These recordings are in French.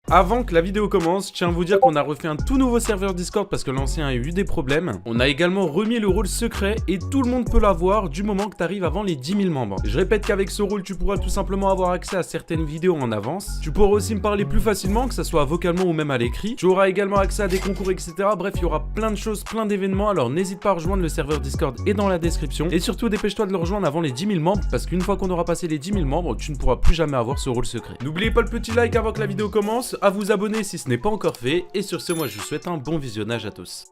Avant que la vidéo commence, je tiens à vous dire qu'on a refait un tout nouveau serveur Discord parce que l'ancien a eu des problèmes. On a également remis le rôle secret et tout le monde peut l'avoir du moment que tu arrives avant les 10 000 membres. Je répète qu'avec ce rôle, tu pourras tout simplement avoir accès à certaines vidéos en avance. Tu pourras aussi me parler plus facilement, que ce soit vocalement ou même à l'écrit. Tu auras également accès à des concours, etc. Bref, il y aura plein de choses, plein d'événements. Alors n'hésite pas à rejoindre le serveur Discord et dans la description. Et surtout, dépêche-toi de le rejoindre avant les 10 000 membres parce qu'une fois qu'on aura passé les 10 000 membres, tu ne pourras plus jamais avoir ce rôle secret. N'oubliez pas le petit like avant que la vidéo commence, à vous abonner si ce n'est pas encore fait, et sur ce, moi je vous souhaite un bon visionnage à tous.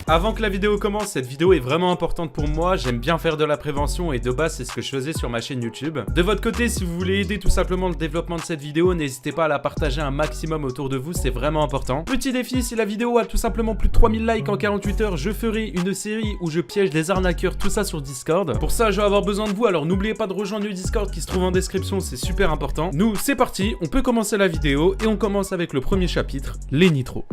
Avant que la vidéo commence, cette vidéo est vraiment importante pour moi, j'aime bien faire de la prévention et de base c'est ce que je faisais sur ma chaîne YouTube. De votre côté, si vous voulez aider tout simplement le développement de cette vidéo, n'hésitez pas à la partager un maximum autour de vous, c'est vraiment important. Petit défi, si la vidéo a tout simplement plus de 3000 likes en 48 heures, je ferai une série où je piège des arnaqueurs, tout ça sur Discord. Pour ça, je vais avoir besoin de vous, alors n'oubliez pas de rejoindre le Discord qui se trouve en description, c'est super important. Nous, c'est parti, on peut commencer la vidéo et on commence avec le premier chapitre, les nitros.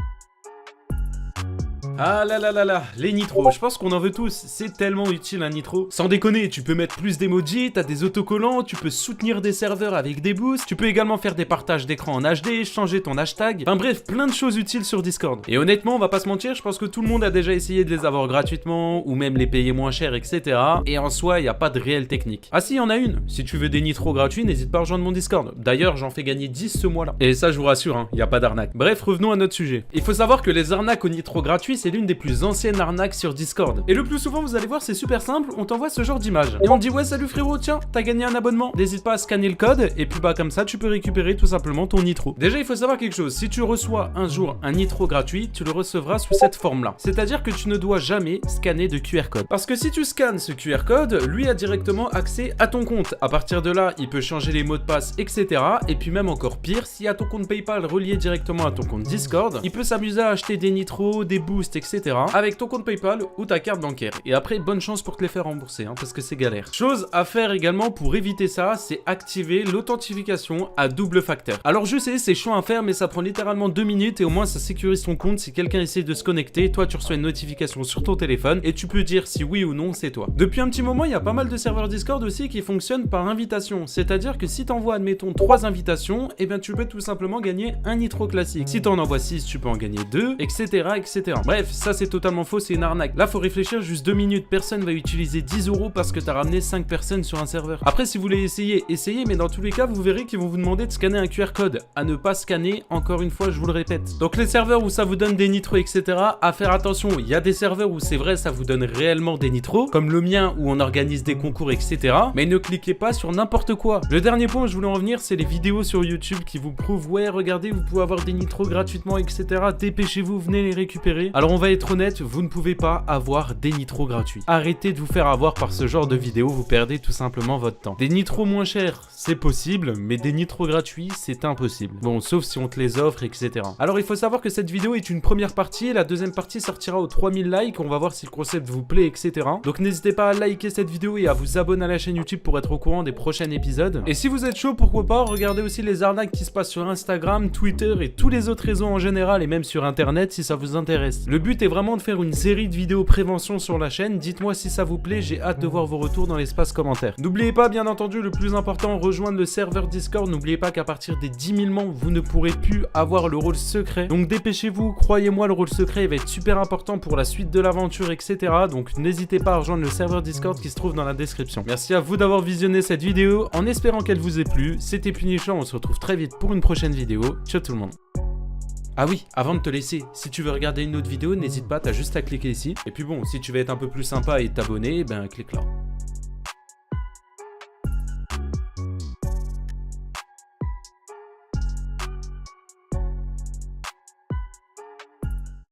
Ah là là là là, les nitros, je pense qu'on en veut tous, c'est tellement utile un nitro. Sans déconner, tu peux mettre plus d'emojis, t'as des autocollants, tu peux soutenir des serveurs avec des boosts, tu peux également faire des partages d'écran en HD, changer ton hashtag, enfin bref, plein de choses utiles sur Discord. Et honnêtement, on va pas se mentir, je pense que tout le monde a déjà essayé de les avoir gratuitement, ou même les payer moins cher, etc. Et en soi, il n'y a pas de réelle technique. Ah si, il y en a une, si tu veux des nitros gratuits, n'hésite pas à rejoindre mon Discord. D'ailleurs, j'en fais gagner 10 ce mois-là. Et ça, je vous rassure, hein, il n'y a pas d'arnaque. Bref, revenons à notre sujet. Il faut savoir que les arnaques aux nitros gratuits, c'est l'une des plus anciennes arnaques sur Discord. Et le plus souvent, vous allez voir, c'est super simple, on t'envoie ce genre d'image. Et on te dit, ouais, salut frérot, tiens, t'as gagné un abonnement. N'hésite pas à scanner le code, et puis bah comme ça, tu peux récupérer tout simplement ton nitro. Déjà, il faut savoir quelque chose, si tu reçois un jour un nitro gratuit, tu le recevras sous cette forme-là. C'est-à-dire que tu ne dois jamais scanner de QR code. Parce que si tu scannes ce QR code, lui a directement accès à ton compte. À partir de là, il peut changer les mots de passe, etc. Et puis même encore pire, si à ton compte PayPal relié directement à ton compte Discord, il peut s'amuser à acheter des nitros, des boosts, etc. avec ton compte PayPal ou ta carte bancaire. Et après, bonne chance pour te les faire rembourser, hein, parce que c'est galère. Chose à faire également pour éviter ça, c'est activer l'authentification à double facteur. Alors je sais, c'est chiant à faire, mais ça prend littéralement 2 minutes et au moins ça sécurise ton compte. Si quelqu'un essaie de se connecter, toi tu reçois une notification sur ton téléphone et tu peux dire si oui ou non c'est toi. Depuis un petit moment, il y a pas mal de serveurs Discord aussi qui fonctionnent par invitation. C'est-à-dire que si t'envoies, admettons, 3 invitations, et bien tu peux tout simplement gagner un nitro classique. Si t'en envoies 6, tu peux en gagner 2, etc. etc. Bref, ça c'est totalement faux, c'est une arnaque. Là, faut réfléchir juste 2 minutes. Personne va utiliser 10 € parce que t'as ramené 5 personnes sur un serveur. Après, si vous voulez essayer, essayez, mais dans tous les cas, vous verrez qu'ils vont vous demander de scanner un QR code. À ne pas scanner, encore une fois, je vous le répète. Donc, les serveurs où ça vous donne des nitros, etc., à faire attention. Il y a des serveurs où c'est vrai, ça vous donne réellement des nitros, comme le mien où on organise des concours, etc. Mais ne cliquez pas sur n'importe quoi. Le dernier point où je voulais en venir, c'est les vidéos sur YouTube qui vous prouvent, ouais, regardez, vous pouvez avoir des nitros gratuitement, etc. Dépêchez-vous, venez les récupérer. Alors, on va être honnête, vous ne pouvez pas avoir des nitros gratuits. Arrêtez de vous faire avoir par ce genre de vidéos, vous perdez tout simplement votre temps. Des nitros moins chers, c'est possible, mais des nitros gratuits, c'est impossible. Bon, sauf si on te les offre, etc. Alors il faut savoir que cette vidéo est une première partie, la deuxième partie sortira aux 3000 likes, on va voir si le concept vous plaît, etc. Donc n'hésitez pas à liker cette vidéo et à vous abonner à la chaîne YouTube pour être au courant des prochains épisodes. Et si vous êtes chaud, pourquoi pas, regardez aussi les arnaques qui se passent sur Instagram, Twitter et tous les autres réseaux en général et même sur Internet si ça vous intéresse. Le but est vraiment de faire une série de vidéos prévention sur la chaîne, dites-moi si ça vous plaît, j'ai hâte de voir vos retours dans l'espace commentaire. N'oubliez pas, bien entendu, le plus important, rejoindre le serveur Discord, n'oubliez pas qu'à partir des 10 000 membres, vous ne pourrez plus avoir le rôle secret. Donc dépêchez-vous, croyez-moi, le rôle secret va être super important pour la suite de l'aventure, etc. Donc n'hésitez pas à rejoindre le serveur Discord qui se trouve dans la description. Merci à vous d'avoir visionné cette vidéo, en espérant qu'elle vous ait plu. C'était Punisher, on se retrouve très vite pour une prochaine vidéo. Ciao tout le monde. Ah oui, avant de te laisser, si tu veux regarder une autre vidéo, n'hésite pas, t'as juste à cliquer ici. Et puis bon, si tu veux être un peu plus sympa et t'abonner, ben clique là.